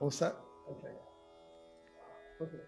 All set? Okay. Okay.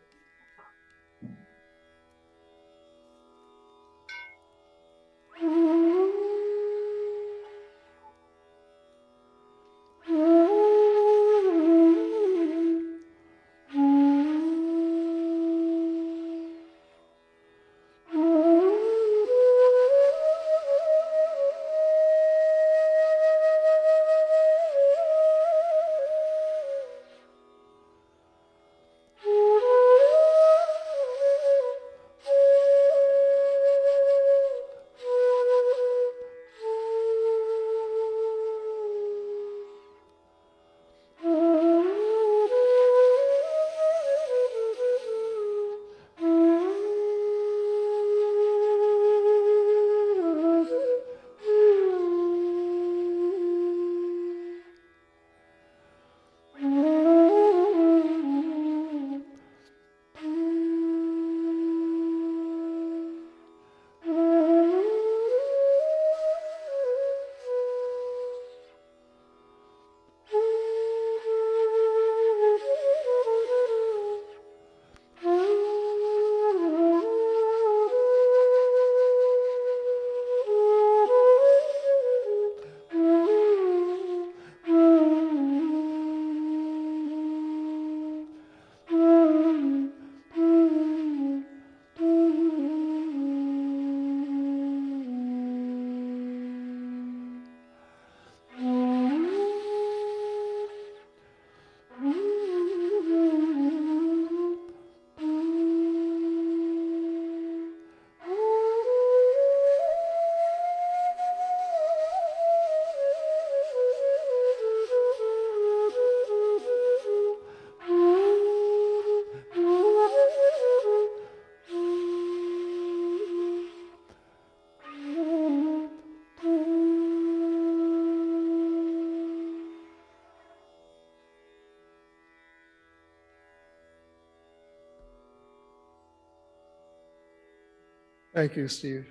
Thank you, Steve.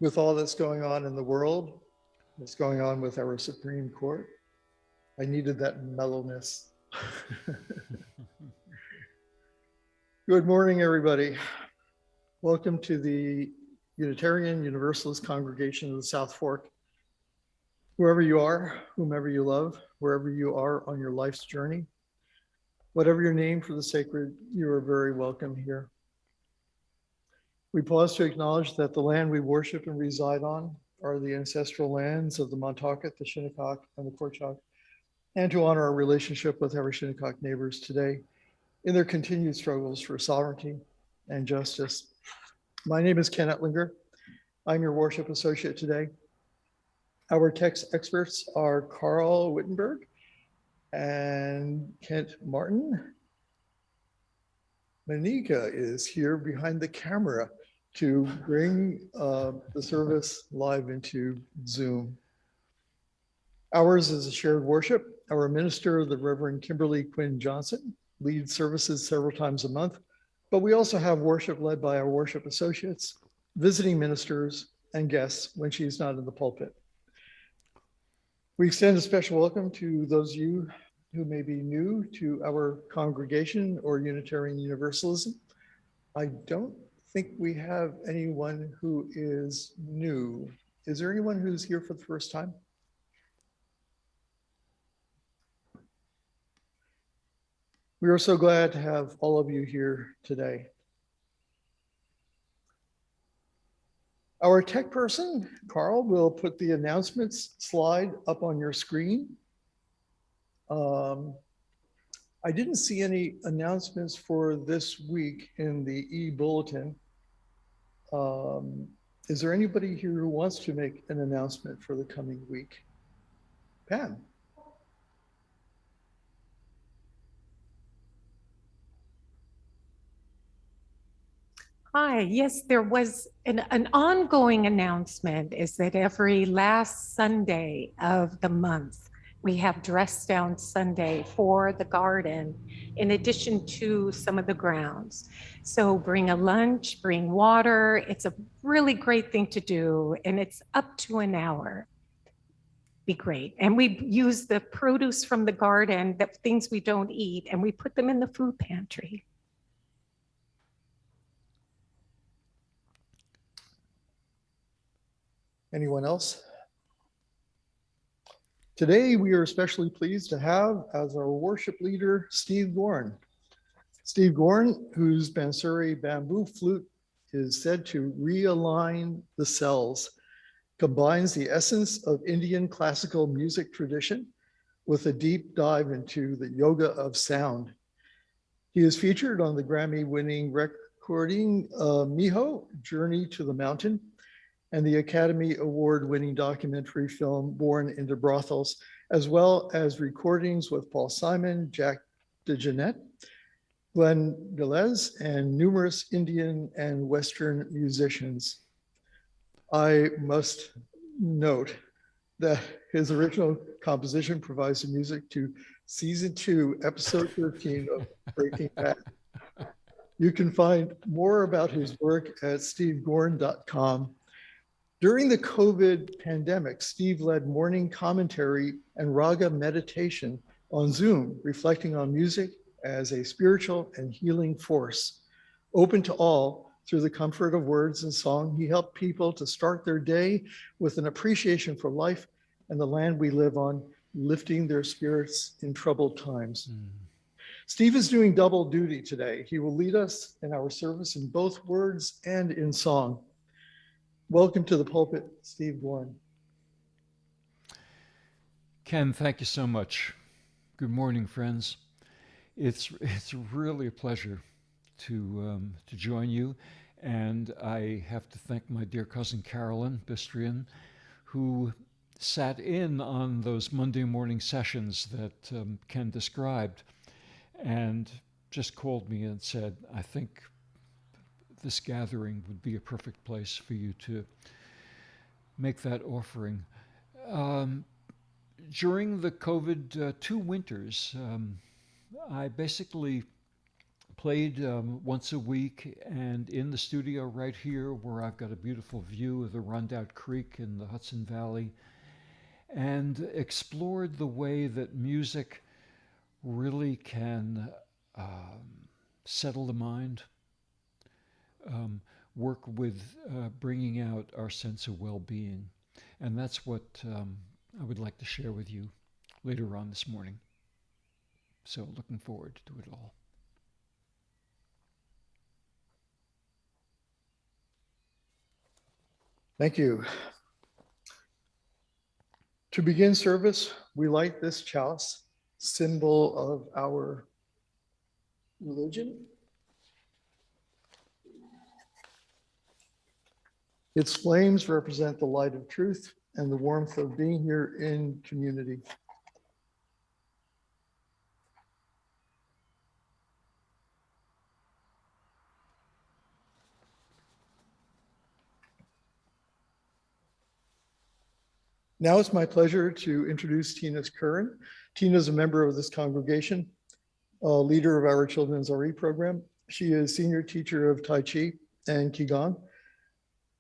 With all that's going on in the world, that's going on with our Supreme Court, I needed that mellowness. Good morning, everybody. Welcome to the Unitarian Universalist Congregation of the South Fork. Wherever you are, whomever you love, wherever you are on your life's journey, whatever your name for the sacred, you are very welcome here. We pause to acknowledge that the land we worship and reside on are the ancestral lands of the Montaukett, the Shinnecock, and the Korchak, and to honor our relationship with our Shinnecock neighbors today in their continued struggles for sovereignty and justice. My name is Ken Ettlinger. I'm your worship associate today. Our text experts are Carl Wittenberg and Kent Martin. Monica is here behind the camera to bring the service live into Zoom. Ours is a shared worship. Our minister, the Reverend Kimberly Quinn Johnson, leads services several times a month, but we also have worship led by our worship associates, visiting ministers, and guests when she's not in the pulpit. We extend a special welcome to those of you who may be new to our congregation or Unitarian Universalism. I don't think we have anyone who is new. Is there anyone who's here for the first time? We are so glad to have all of you here today. Our tech person, Carl, will put the announcements slide up on your screen. I didn't see any announcements for this week in the e-bulletin. Is there anybody here who wants to make an announcement for the coming week? Pam. Hi, yes, there was an ongoing announcement is that every last Sunday of the month, we have Dress Down Sunday for the garden, in addition to some of the grounds. So bring a lunch, bring water. It's a really great thing to do, and it's up to an hour. be great. And we use the produce from the garden, the things we don't eat, and we put them in the food pantry. Anyone else? Today, we are especially pleased to have as our worship leader, Steve Gorn. Steve Gorn, whose Bansuri bamboo flute is said to realign the cells, combines the essence of Indian classical music tradition with a deep dive into the yoga of sound. He is featured on the Grammy-winning recording Miho, Journey to the Mountain, and the Academy Award-winning documentary film Born into Brothels, as well as recordings with Paul Simon, DeJohnette, Glen Velez, and numerous Indian and Western musicians. I must note that his original composition provides the music to season 2, episode 13 of Breaking Bad. You can find more about his work at stevegorn.com. During the COVID pandemic, Steve led morning commentary and raga meditation on Zoom, reflecting on music as a spiritual and healing force. Open to all through the comfort of words and song, he helped people to start their day with an appreciation for life and the land we live on, lifting their spirits in troubled times. Steve is doing double duty today. He will lead us in our service in both words and in song. Welcome to the pulpit, Steve Gorn. Ken, thank you so much. Good morning, friends. It's really a pleasure to join you, and I have to thank my dear cousin Carolyn Bistrian, who sat in on those Monday morning sessions that Ken described, and just called me and said, I think this gathering would be a perfect place for you to make that offering. During the COVID 2 winters, I basically played once a week, and in the studio right here where I've got a beautiful view of the Rondout Creek in the Hudson Valley, and explored the way that music really can settle the mind, work with bringing out our sense of well-being. And that's what I would like to share with you later on this morning. So looking forward to it all. Thank you. To begin service, we light this chalice, symbol of our religion. Its flames represent the light of truth and the warmth of being here in community. Now it's my pleasure to introduce Tina Curran. Tina is a member of this congregation, a leader of our children's RE program. She is senior teacher of Tai Chi and Qigong.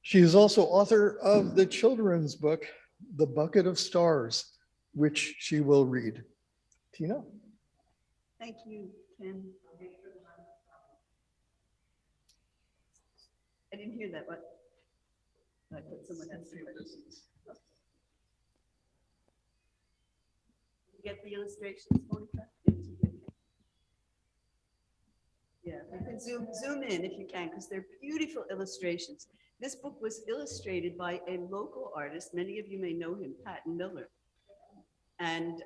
She is also author of the children's book, The Bucket of Stars, which she will read. Tina? Thank you, Ken. I didn't hear that, but I put someone else. Get the illustrations, Monica? Yeah, you can zoom in if you can, because they're beautiful illustrations. This book was illustrated by a local artist. Many of you may know him, Patton Miller. And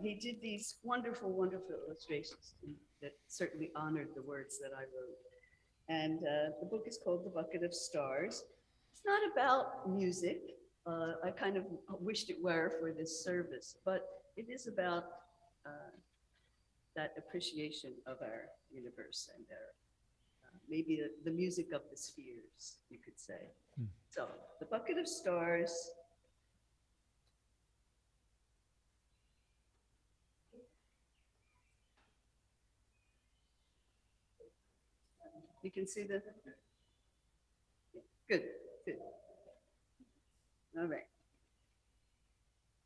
he did these wonderful, wonderful illustrations that certainly honored the words that I wrote. And the book is called The Bucket of Stars. It's not about music. I kind of wished it were for this service, but it is about that appreciation of our universe and our, maybe the music of the spheres, you could say. So, The Bucket of Stars. You can see the, good, good. All right.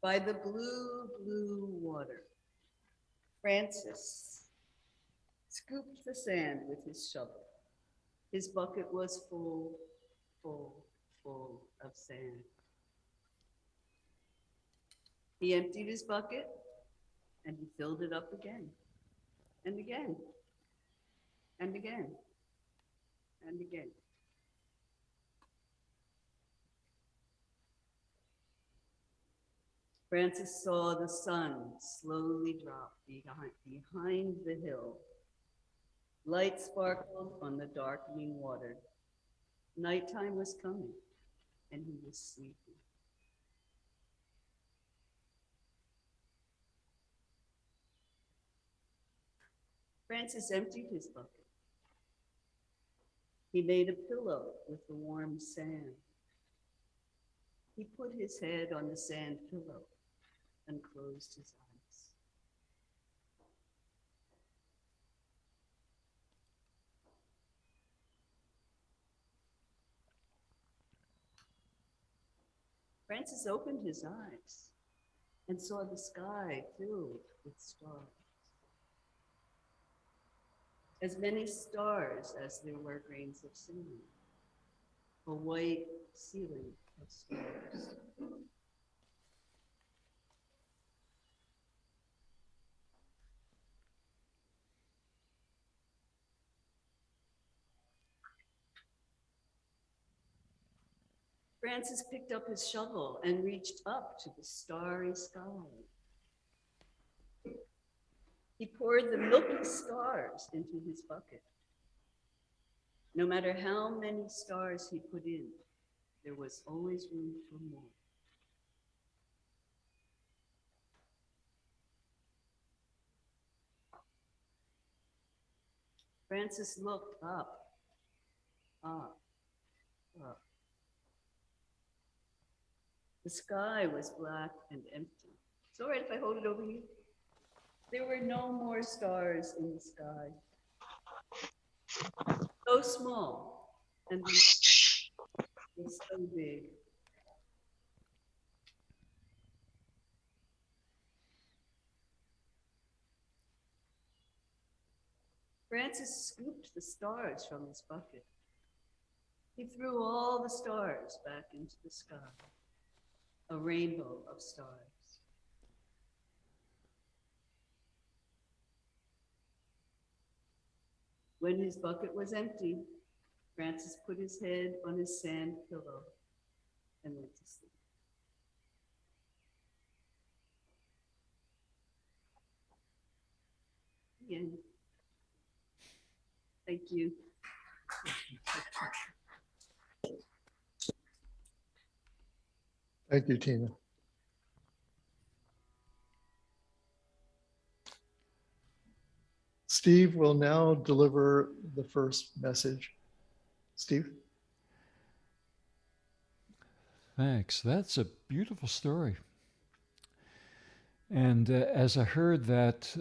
By the blue, blue water, Francis scooped the sand with his shovel. His bucket was full, full, full of sand. He emptied his bucket and he filled it up again and again and again and again. Francis saw the sun slowly drop behind the hill. Light sparkled on the darkening water. Nighttime was coming, and he was sleeping. Francis emptied his bucket. He made a pillow with the warm sand. He put his head on the sand pillow and closed his eyes. Francis opened his eyes and saw the sky filled with stars. As many stars as there were grains of sand, a white ceiling of stars. Francis picked up his shovel and reached up to the starry sky. He poured the milky stars into his bucket. No matter how many stars he put in, there was always room for more. Francis looked up, up, up. The sky was black and empty. It's all right if I hold it over you. There were no more stars in the sky. So small and so big. Francis scooped the stars from his bucket. He threw all the stars back into the sky, a rainbow of stars. When his bucket was empty, Francis put his head on his sand pillow and went to sleep. The end. Thank you. Thank you, Tina. Steve will now deliver the first message. Steve? Thanks. That's a beautiful story. And as I heard that,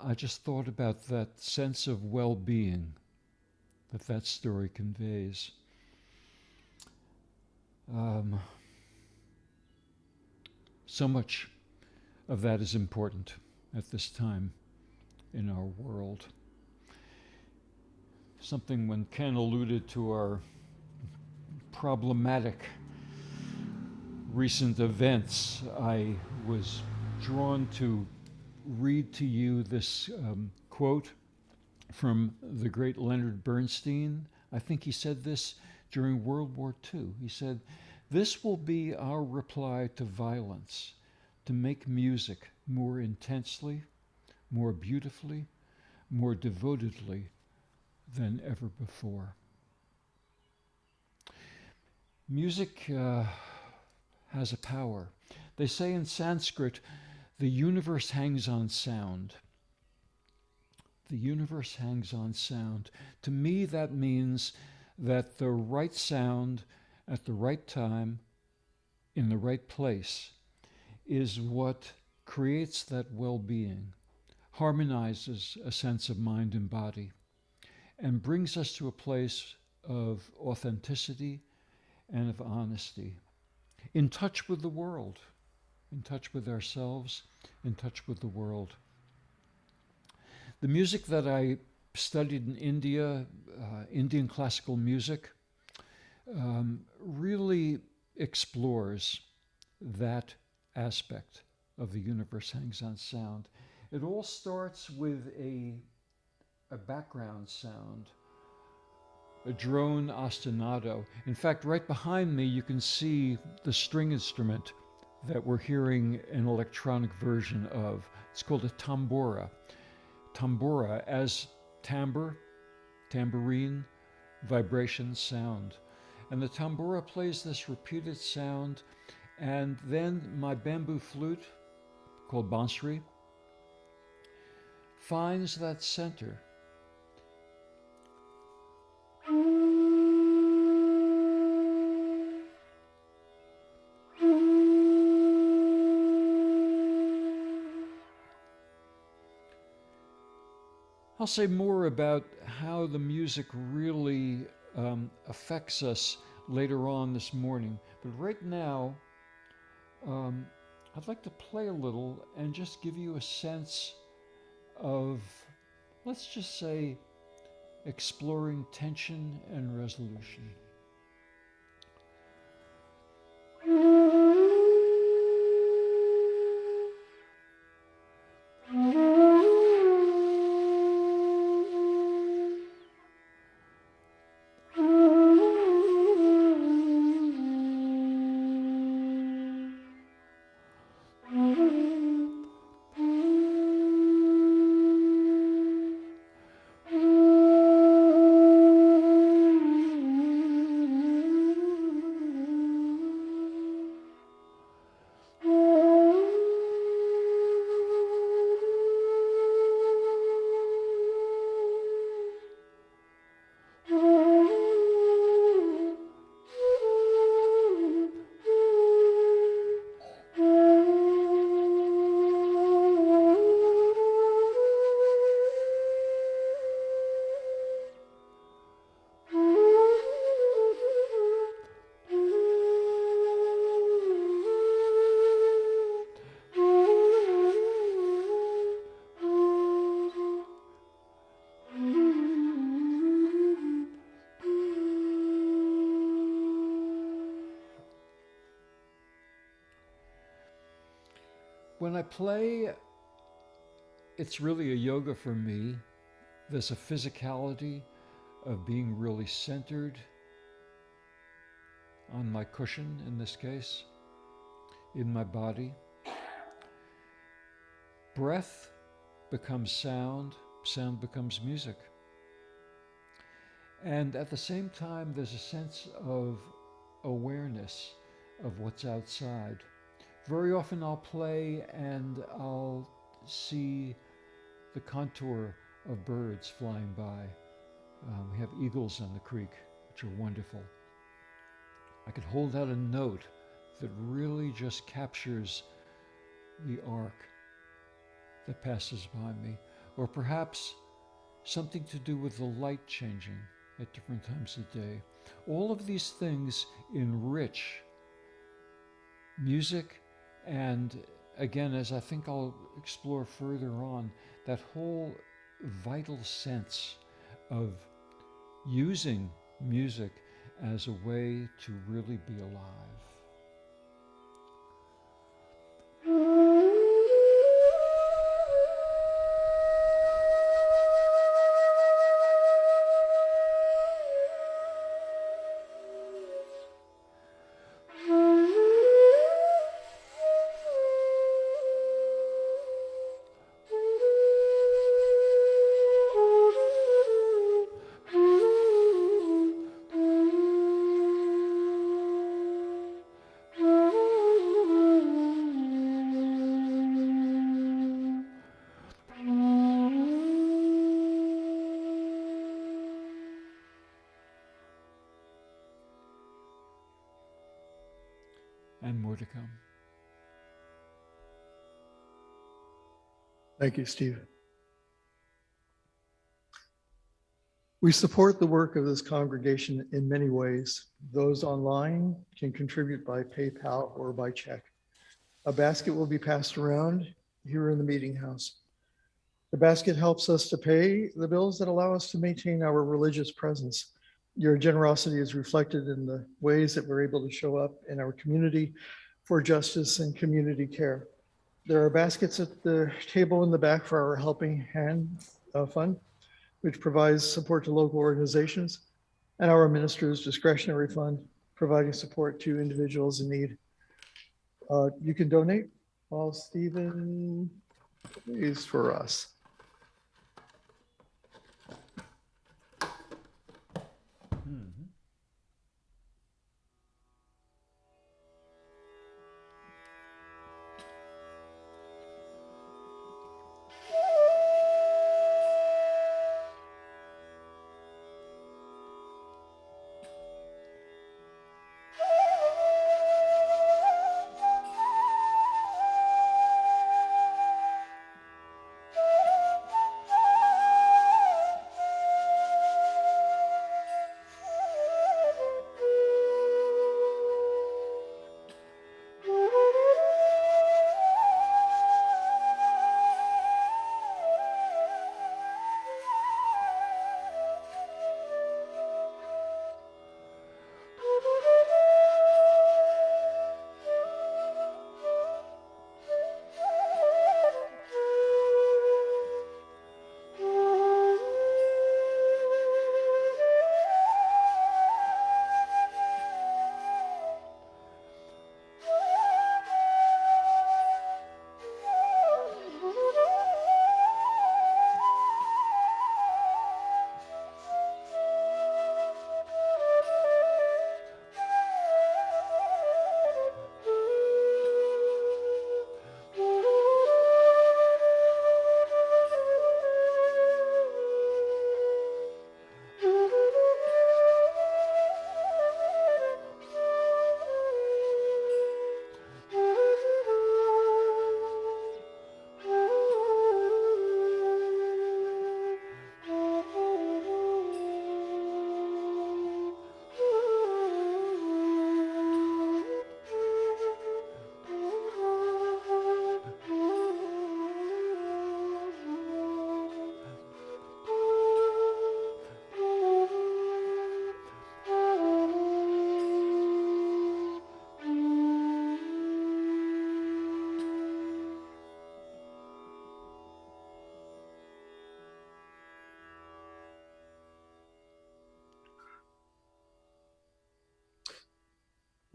I just thought about that sense of well-being that story conveys. So much of that is important at this time in our world. Something when Ken alluded to our problematic recent events, I was drawn to read to you this quote from the great Leonard Bernstein. I think he said this during World War II. He said, "This will be our reply to violence, to make music more intensely, more beautifully, more devotedly than ever before." Music has a power. They say in Sanskrit, the universe hangs on sound. The universe hangs on sound. To me, that means that the right sound at the right time, in the right place, is what creates that well-being, harmonizes a sense of mind and body, and brings us to a place of authenticity and of honesty, in touch with the world in touch with ourselves, in touch with the world. The music that I studied in India, Indian classical music, really explores that aspect of the universe hangs on sound. It all starts with a background sound, a drone ostinato. In fact, right behind me, you can see the string instrument that we're hearing an electronic version of. It's called a tambura. Tambura as timbre, tambourine, vibration, sound. And the tambura plays this repeated sound, and then my bamboo flute, called Bansuri, finds that center. I'll say more about how the music really affects us later on this morning. But right now, I'd like to play a little and just give you a sense of, let's just say, exploring tension and resolution. When I play, it's really a yoga for me. There's a physicality of being really centered on my cushion, in this case, in my body. Breath becomes sound, sound becomes music. And at the same time, there's a sense of awareness of what's outside. Very often I'll play and I'll see the contour of birds flying by. We have eagles on the creek, which are wonderful. I could hold out a note that really just captures the arc that passes by me, or perhaps something to do with the light changing at different times of day. All of these things enrich music, and again, as I think I'll explore further on, that whole vital sense of using music as a way to really be alive. And more to come. Thank you, Steve. We support the work of this congregation in many ways. Those online can contribute by PayPal or by check. A basket will be passed around here in the meeting house. The basket helps us to pay the bills that allow us to maintain our religious presence. Your generosity is reflected in the ways that we're able to show up in our community for justice and community care. There are baskets at the table in the back for our Helping Hand Fund, which provides support to local organizations, and our Minister's Discretionary Fund, providing support to individuals in need. You can donate while Stephen is for us.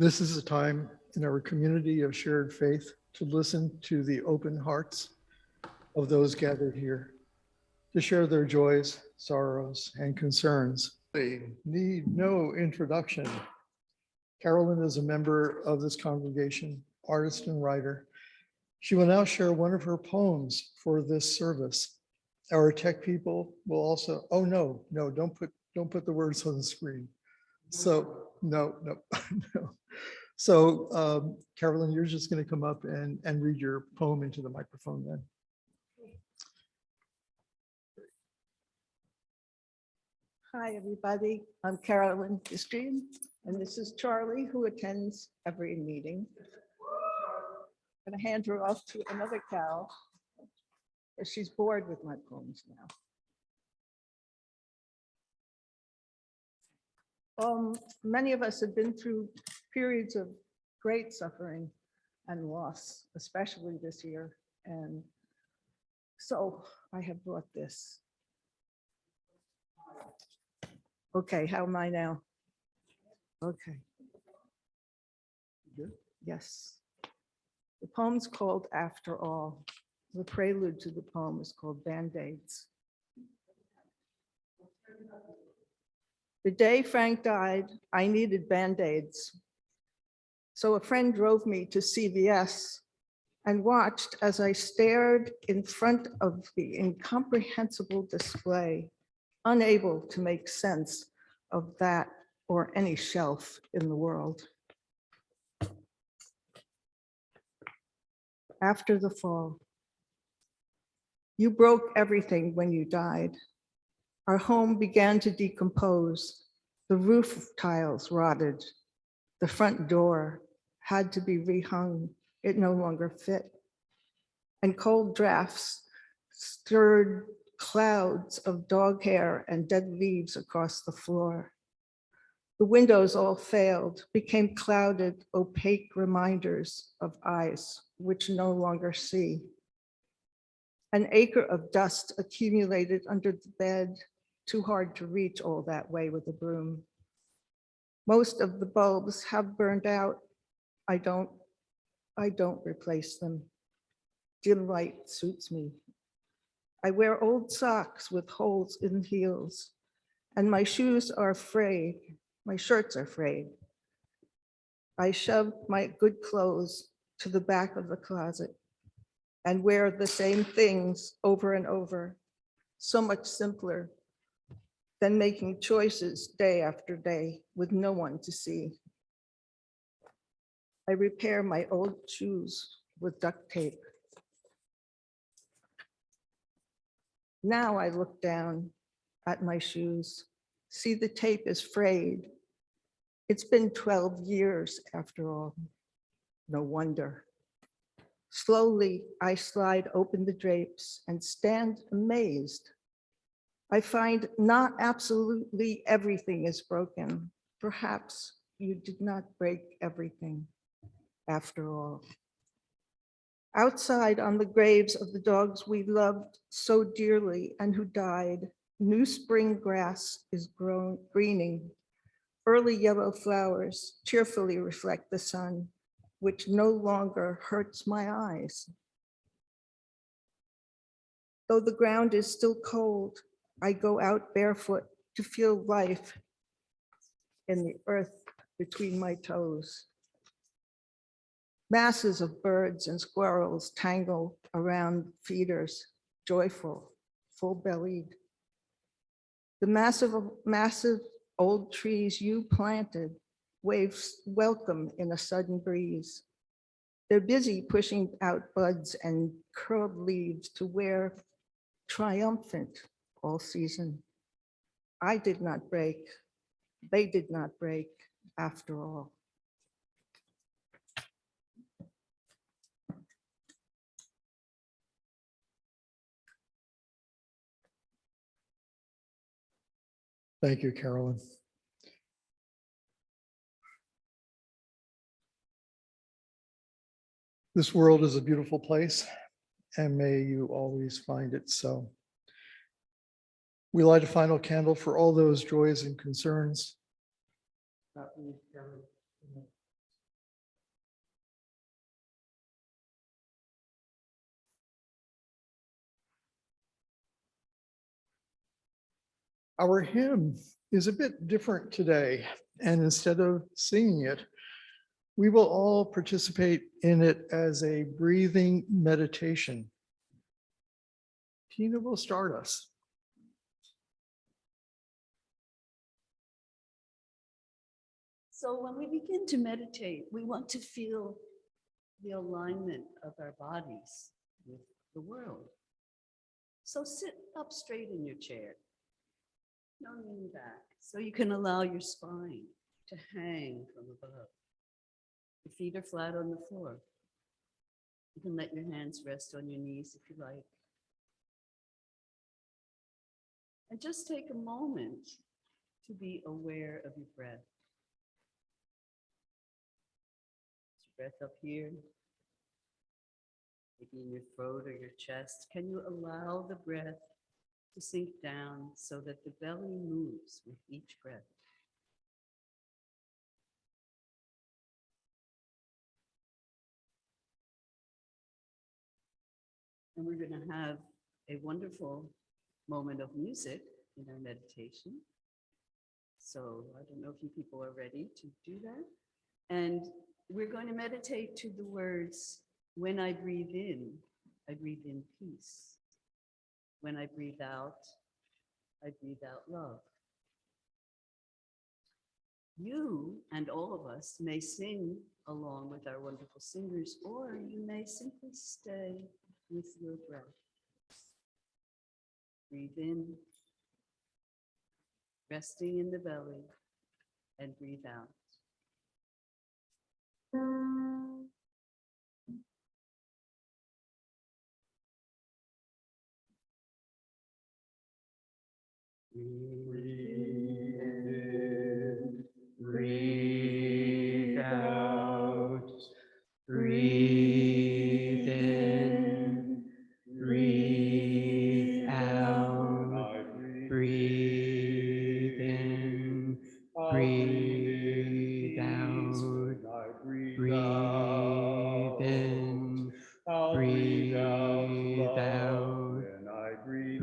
This is a time in our community of shared faith to listen to the open hearts of those gathered here, to share their joys, sorrows, and concerns. They need no introduction. Carolyn is a member of this congregation, artist and writer. She will now share one of her poems for this service. Our tech people will also, oh no, don't put the words on the screen. So no. So Carolyn, you're just going to come up and read your poem into the microphone then. Hi, everybody. I'm Carolyn Distream, and this is Charlie, who attends every meeting. I'm going to hand her off to another Carol, as she's bored with my poems now. Many of us have been through periods of great suffering and loss, especially this year. And so I have brought this. Okay, how am I now? Okay. Good? Yes. The poem's called After All. The prelude to the poem is called Band-Aids. The day Frank died, I needed Band-Aids. So a friend drove me to CVS and watched as I stared in front of the incomprehensible display, unable to make sense of that or any shelf in the world. After the fall, you broke everything when you died. Our home began to decompose. The roof tiles rotted. The front door had to be rehung It no longer fit. And cold drafts stirred clouds of dog hair and dead leaves across the floor. The windows all failed, became clouded, opaque reminders of eyes which no longer see. An acre of dust accumulated under the bed, too hard to reach all that way with a broom. Most of the bulbs have burned out. I don't replace them. Dim light suits me. I wear old socks with holes in heels, and my shoes are frayed. My shirts are frayed. I shove my good clothes to the back of the closet and wear the same things over and over, so much simpler than making choices day after day with no one to see. I repair my old shoes with duct tape. Now I look down at my shoes, see the tape is frayed. It's been 12 years after all. No wonder. Slowly, I slide open the drapes and stand amazed. I find not absolutely everything is broken. Perhaps you did not break everything after all. Outside on the graves of the dogs we loved so dearly and who died, new spring grass is greening. Early yellow flowers cheerfully reflect the sun, which no longer hurts my eyes. Though the ground is still cold, I go out barefoot to feel life in the earth between my toes. Masses of birds and squirrels tangle around feeders, joyful, full-bellied. The massive old trees you planted waves welcome in a sudden breeze. They're busy pushing out buds and curled leaves to wear triumphant all season. I did not break. They did not break after all. Thank you, Carolyn. This world is a beautiful place, and may you always find it so. We light a final candle for all those joys and concerns that we carry. Our hymn is a bit different today, and instead of singing it, we will all participate in it as a breathing meditation. Tina will start us. So when we begin to meditate, we want to feel the alignment of our bodies with the world. So sit up straight in your chair. No lean back, so you can allow your spine to hang from above. Your feet are flat on the floor. You can let your hands rest on your knees if you like. And just take a moment to be aware of your breath. Is your breath up here? Maybe in your throat or your chest. Can you allow the breath to sink down so that the belly moves with each breath? And we're going to have a wonderful moment of music in our meditation. So I don't know if you people are ready to do that. And we're going to meditate to the words, when I breathe in peace. When I breathe out love. You and all of us may sing along with our wonderful singers, or you may simply stay with your breath. Breathe in, resting in the belly, and breathe out. Breathe out. Breathe in. Breathe out. Breathe in. Breathe out. Breathe in.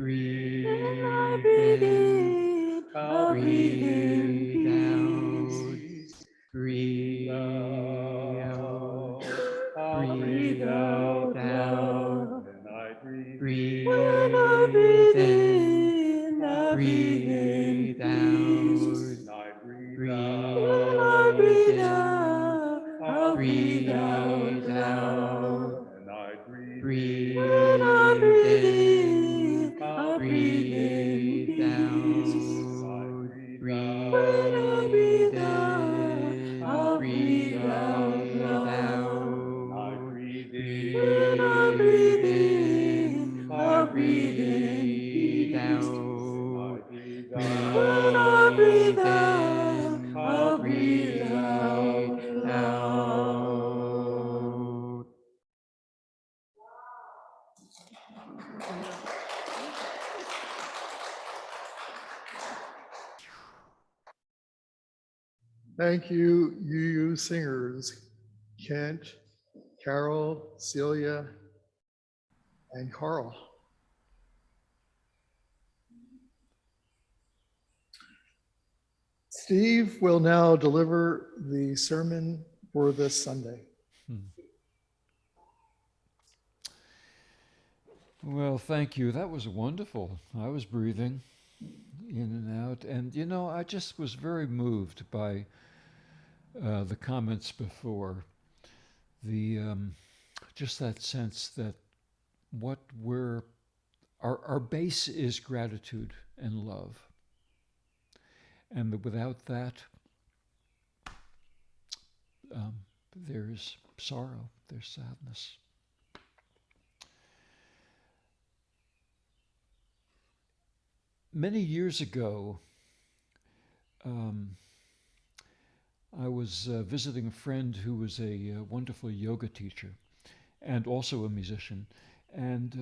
Breathe out. Breathe in. Breathe out. Breathe out. Breathe out. Breathe in. Breathe out. Breathe in. Breathe out. Breathe in. Breathe out. Breathe in. Breathe out. Breathe in. Breathe out. Breathe in. Breathe out. Thank you, you singers, Kent, Carol, Celia, and Carl. Steve will now deliver the sermon for this Sunday. Well, thank you. That was wonderful. I was breathing in and out. And, you know, I just was very moved by the comments before. The just that sense that what our base is gratitude and love. And that without that, there's sorrow, there's sadness. Many years ago, I was visiting a friend who was a wonderful yoga teacher and also a musician. And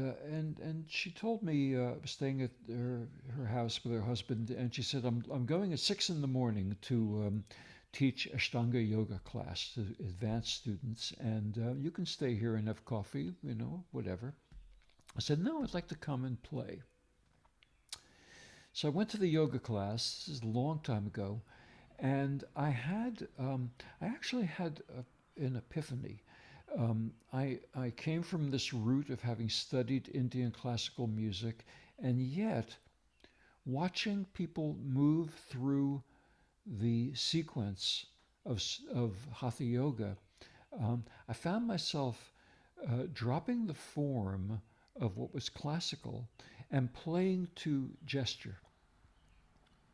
she told me, staying at her house with her husband, and she said, I'm going at 6 a.m. to teach Ashtanga yoga class to advanced students, and you can stay here and have coffee, you know, whatever. I said, no, I'd like to come and play. So I went to the yoga class, this is a long time ago, and I actually had an epiphany. I came from this root of having studied Indian classical music, and yet watching people move through the sequence of Hatha Yoga, I found myself dropping the form of what was classical and playing to gesture,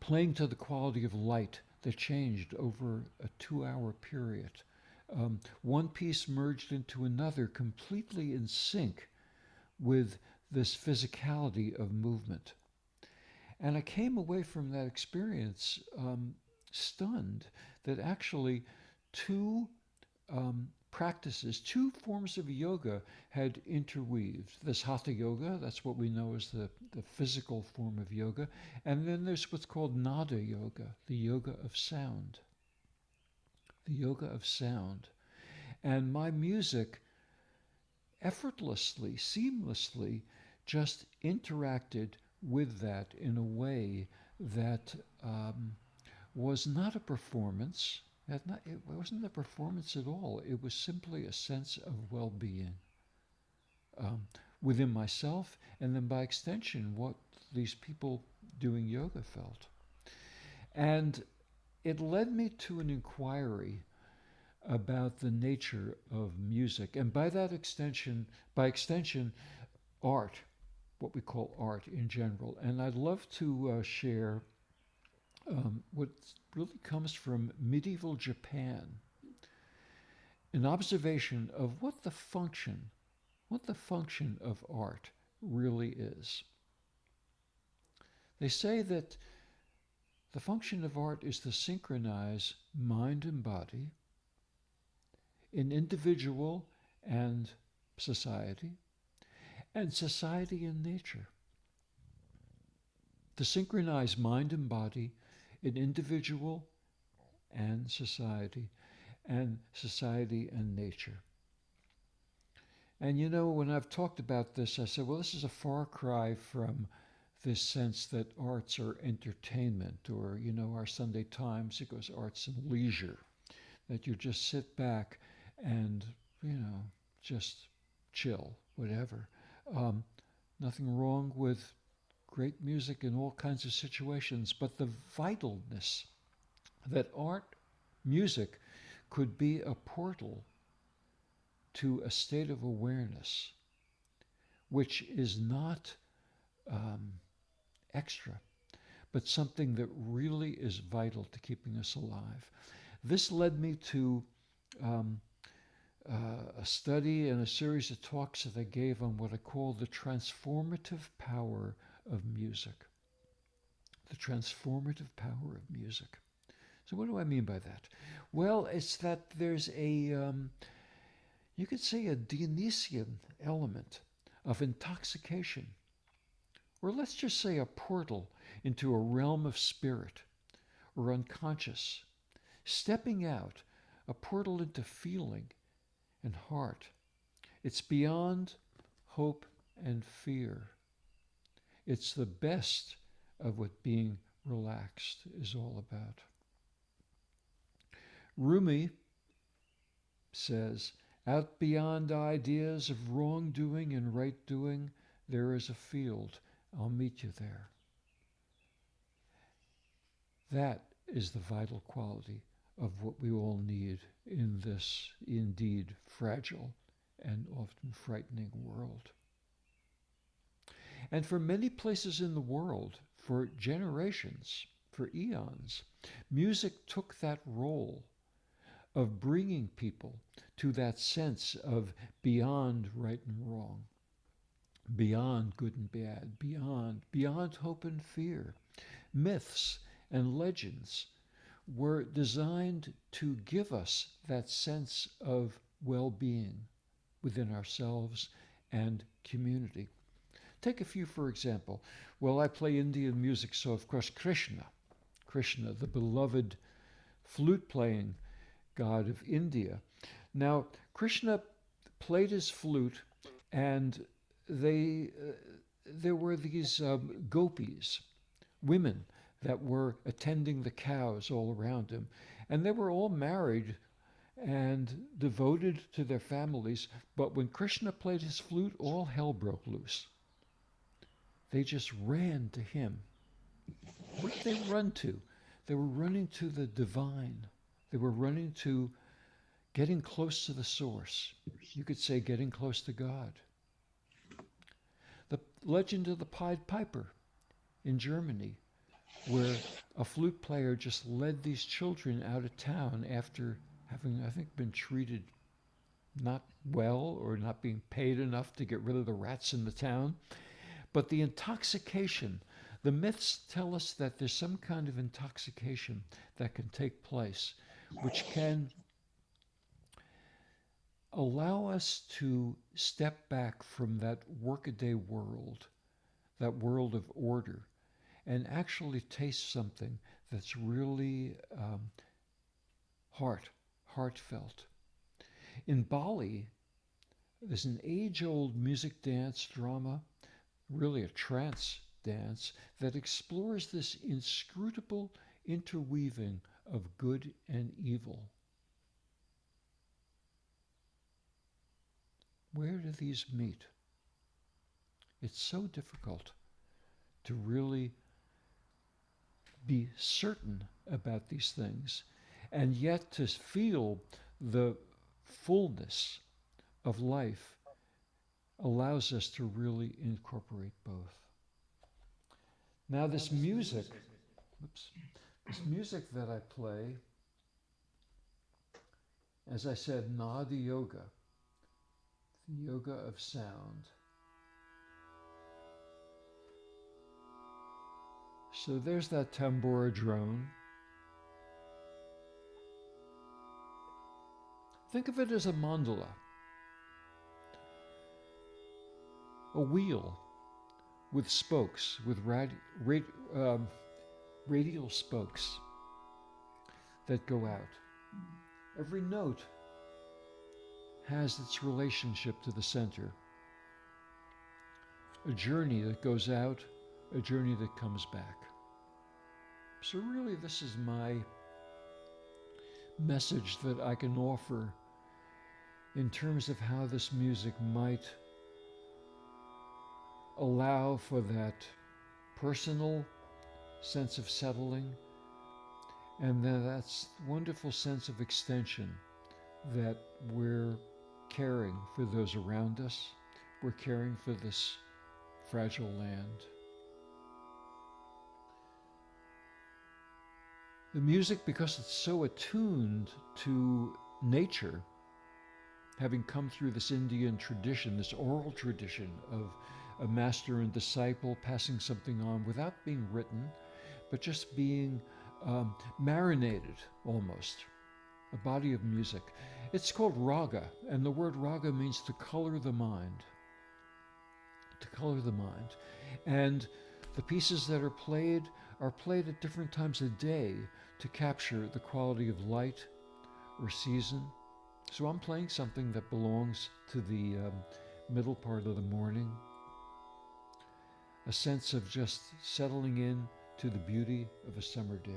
playing to the quality of light that changed over a 2-hour period. One piece merged into another, completely in sync with this physicality of movement. And I came away from that experience stunned that actually two practices, two forms of yoga had interweaved. This Hatha Yoga, that's what we know as the physical form of yoga. And then there's what's called Nada Yoga, the yoga of sound. The yoga of sound. And my music effortlessly, seamlessly, just interacted with that in a way that was not a performance. It wasn't a performance at all. It was simply a sense of well-being within myself, and then by extension, what these people doing yoga felt. And it led me to an inquiry about the nature of music, and by extension, art, what we call art in general. And I'd love to share what really comes from medieval Japan, an observation of what the function of art really is. They say that the function of art is to synchronize mind and body in individual and society and nature. To synchronize mind and body in individual and society and nature. And you know, when I've talked about this, I said, well, this is a far cry from this sense that arts are entertainment, or, you know, our Sunday Times, it goes arts and leisure, that you just sit back and, you know, just chill, whatever. Nothing wrong with great music in all kinds of situations, but the vitalness that art, music, could be a portal to a state of awareness, which is not extra, but something that really is vital to keeping us alive. This led me to a study and a series of talks that I gave on what I call the transformative power of music. The transformative power of music. So what do I mean by that? Well, it's that there's a, you could say a Dionysian element of intoxication, or let's just say a portal into a realm of spirit or unconscious, stepping out, a portal into feeling and heart. It's beyond hope and fear. It's the best of what being relaxed is all about. Rumi says, out beyond ideas of wrongdoing and right doing, there is a field. I'll meet you there. That is the vital quality of what we all need in this indeed fragile and often frightening world. And for many places in the world, for generations, for eons, music took that role of bringing people to that sense of beyond right and wrong, beyond good and bad, beyond hope and fear. Myths and legends were designed to give us that sense of well-being within ourselves and community. Take a few, for example. Well, I play Indian music, so of course Krishna, the beloved flute-playing god of India. Now, Krishna played his flute, and there were these gopis, women that were attending the cows all around him. And they were all married and devoted to their families. But when Krishna played his flute, all hell broke loose. They just ran to him. What did they run to? They were running to the divine. They were running to getting close to the source. You could say getting close to God. The legend of the Pied Piper in Germany, where a flute player just led these children out of town after having, I think, been treated not well or not being paid enough to get rid of the rats in the town. But the intoxication, the myths tell us that there's some kind of intoxication that can take place, which can allow us to step back from that workaday world, that world of order, and actually taste something that's really heartfelt. In Bali, there's an age-old music dance drama, really a trance dance, that explores this inscrutable interweaving of good and evil. Where do these meet? It's so difficult to really be certain about these things, and yet to feel the fullness of life allows us to really incorporate both. Now this music that I play, as I said, Nada Yoga, the yoga of sound. So there's that tambura drone. Think of it as a mandala, a wheel with spokes, with radial spokes that go out. Every note has its relationship to the center. A journey that goes out, a journey that comes back. So really, this is my message that I can offer in terms of how this music might allow for that personal sense of settling, and then that's wonderful sense of extension, that we're caring for those around us, we're caring for this fragile land. The music, because it's so attuned to nature, having come through this Indian tradition, this oral tradition of a master and disciple passing something on without being written, but just being marinated almost, a body of music. It's called raga, and the word raga means to color the mind. To color the mind. And the pieces that are played at different times of day to capture the quality of light or season. So I'm playing something that belongs to the middle part of the morning. A sense of just settling in to the beauty of a summer day.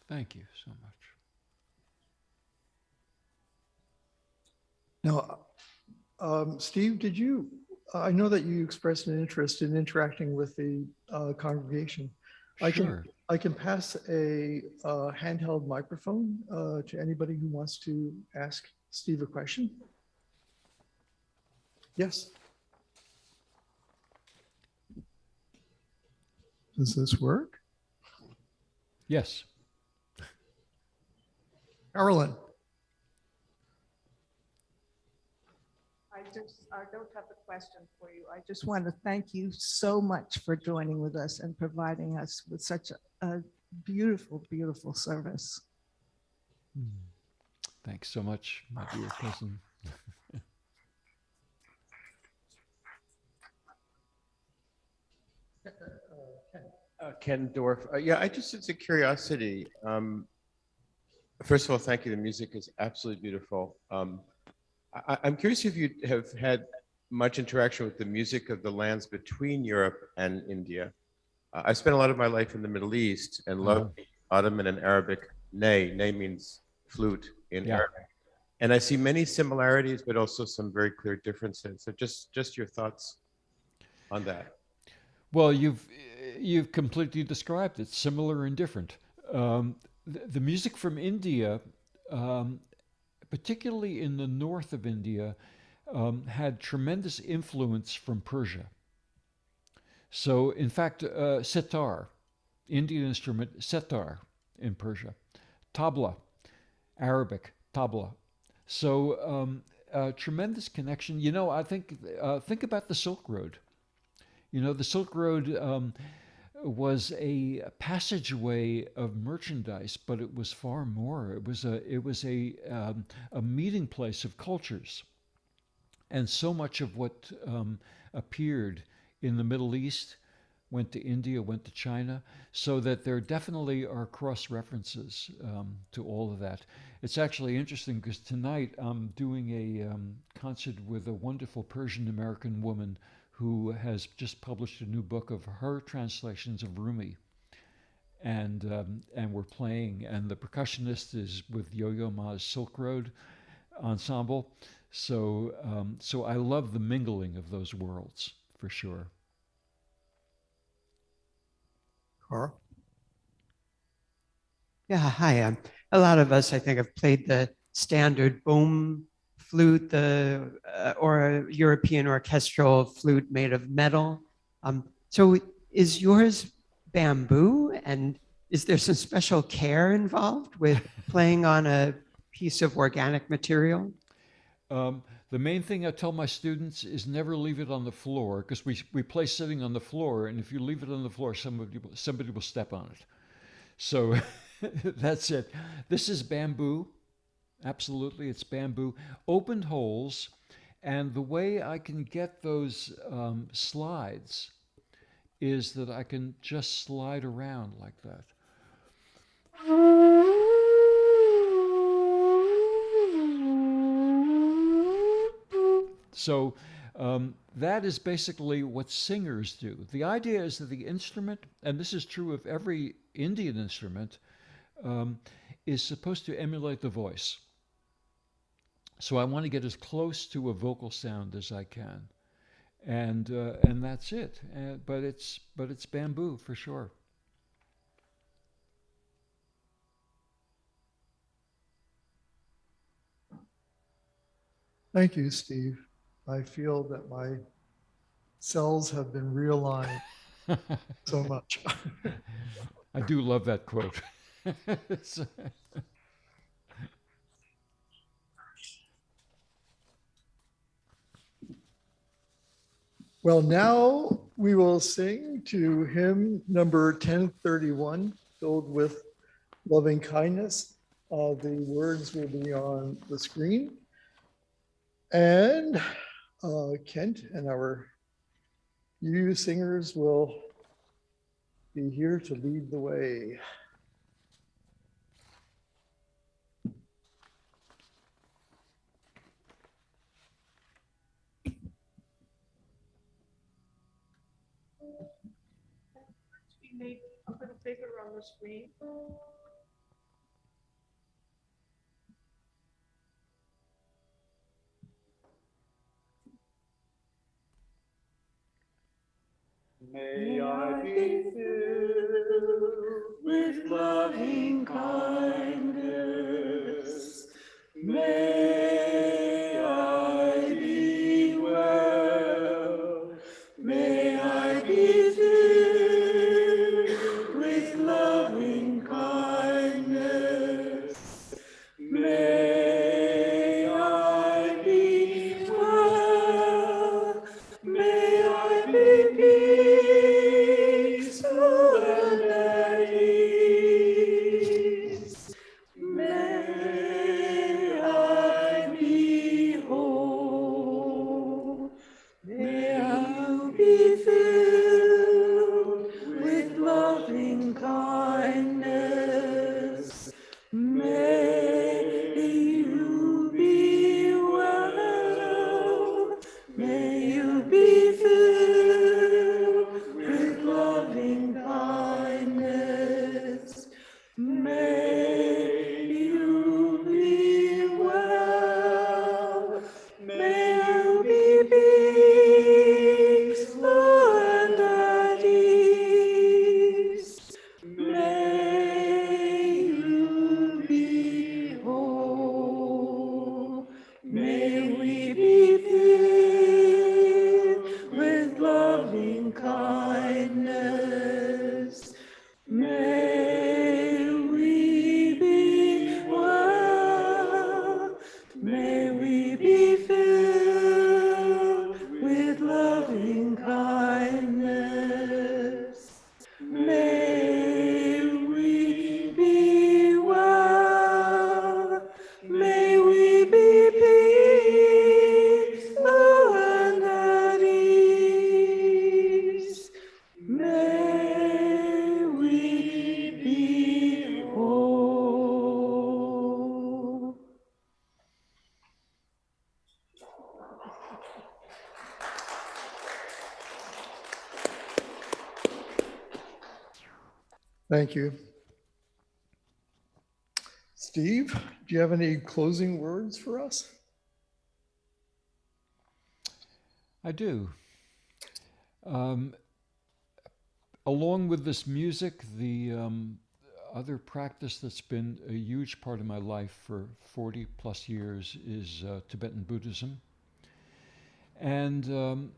Thank you so much. Now, Steve, I know that you expressed an interest in interacting with the congregation. Sure. I can pass a handheld microphone to anybody who wants to ask Steve a question. Yes. Does this work? Yes. Carolyn. I don't have a question for you. I just want to thank you so much for joining with us and providing us with such a beautiful, beautiful service. Thanks so much, my dear cousin. Ken Dorff. Yeah, it's a curiosity. First of all, thank you. The music is absolutely beautiful. I'm curious if you have had much interaction with the music of the lands between Europe and India. I spent a lot of my life in the Middle East and love Ottoman and Arabic ney. Ney means flute in Arabic. And I see many similarities, but also some very clear differences. So just your thoughts on that. Well, you've completely described it, similar and different. The music from India, particularly in the north of India, had tremendous influence from Persia. So, in fact, sitar, Indian instrument, setar in Persia, tabla, Arabic, tabla. So, tremendous connection. You know, I think about the Silk Road. You know, the Silk Road was a passageway of merchandise, but it was far more. It was a meeting place of cultures, and so much of what appeared in the Middle East went to India, went to China, so that there definitely are cross references to all of that. It's actually interesting because tonight I'm doing a concert with a wonderful Persian American woman who has just published a new book of her translations of Rumi, and we're playing, and the percussionist is with Yo-Yo Ma's Silk Road ensemble. So I love the mingling of those worlds for sure. Carl. Yeah, hi. A lot of us, I think, have played the standard boom flute, or a European orchestral flute made of metal. So is yours bamboo? And is there some special care involved with playing on a piece of organic material? The main thing I tell my students is never leave it on the floor, because we play sitting on the floor, and if you leave it on the floor, somebody will step on it. So that's it. This is bamboo. Absolutely, it's bamboo. Opened holes, and the way I can get those slides is that I can just slide around like that. So that is basically what singers do. The idea is that the instrument, and this is true of every Indian instrument, is supposed to emulate the voice. So I want to get as close to a vocal sound as I can, and that's it. But it's bamboo for sure. Thank you, Steve. I feel that my cells have been realigned so much. I do love that quote. Well, now we will sing to hymn number 1031, filled with loving kindness. The words will be on the screen. And Kent and our UU singers will be here to lead the way. Be made a little bigger on the screen. May I be filled with loving kindness. May I be well. May I be filled with loving kindness. May I be well. May I be peaceful and at ease. May I be whole. May I be filled with loving kindness. May you be well. May you be filled with loving kindness. May you be well. May you be peaceful and at ease. May you be whole. May we be filled with loving kindness. May we be well. May we be filled with loving kindness. May we be well. May we be peaceful and at ease. May we be whole. Thank you. Steve, do you have any closing words for us? I do. Along with this music, the other practice that's been a huge part of my life for 40 plus years is Tibetan Buddhism. And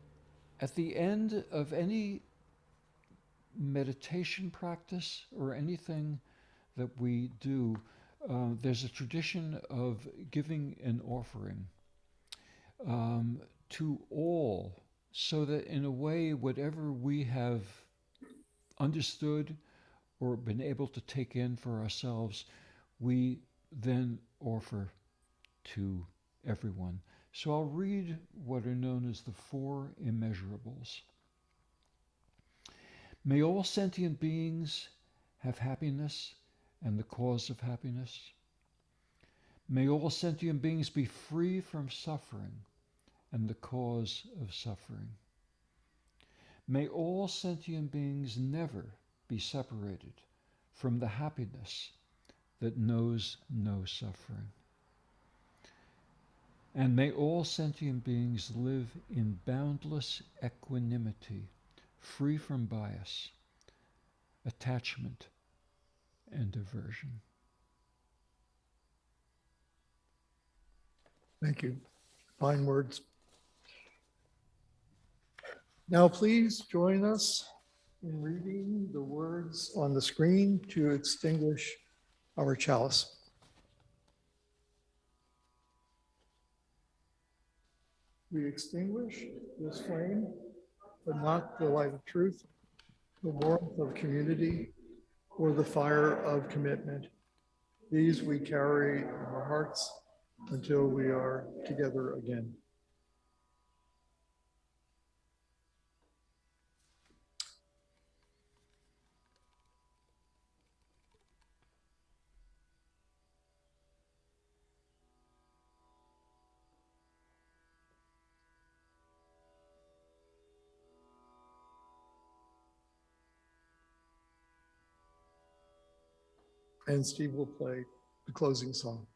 at the end of any meditation practice or anything that we do, there's a tradition of giving an offering to all, so that in a way, whatever we have understood or been able to take in for ourselves, we then offer to everyone. So I'll read what are known as the Four Immeasurables. May all sentient beings have happiness and the cause of happiness. May all sentient beings be free from suffering and the cause of suffering. May all sentient beings never be separated from the happiness that knows no suffering. And may all sentient beings live in boundless equanimity, free from bias, attachment, and aversion. Thank you. Fine words. Now, please join us in reading the words on the screen to extinguish our chalice. We extinguish this flame, but not the light of truth, the warmth of community, or the fire of commitment. These we carry in our hearts until we are together again. And Steve will play the closing song.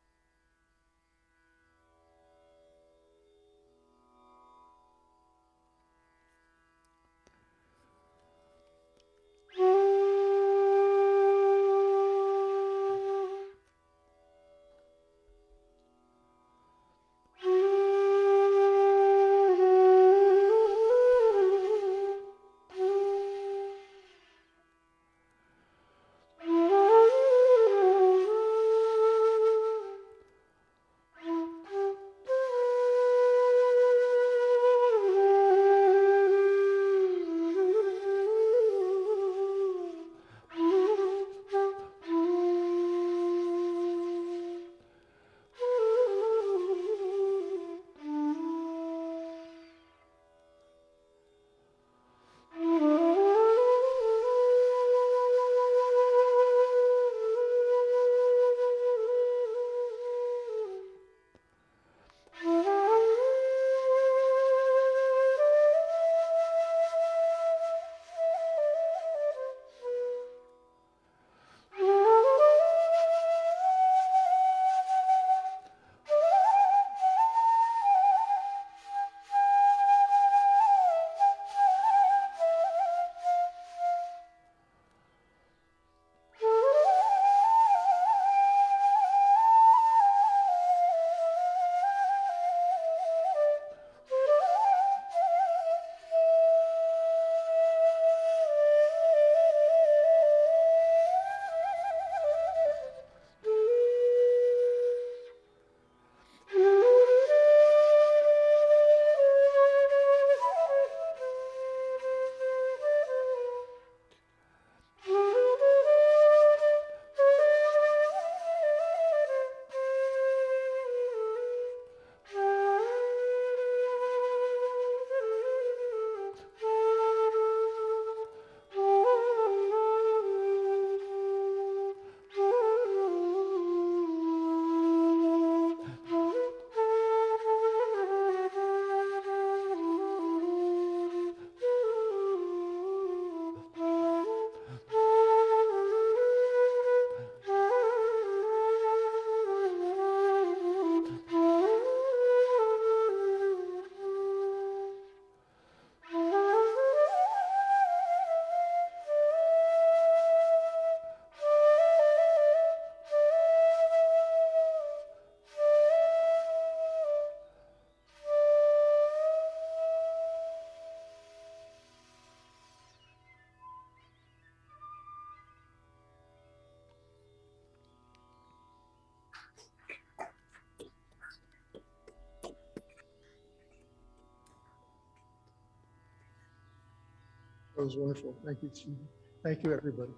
That was wonderful. Thank you, Steve. Thank you, everybody.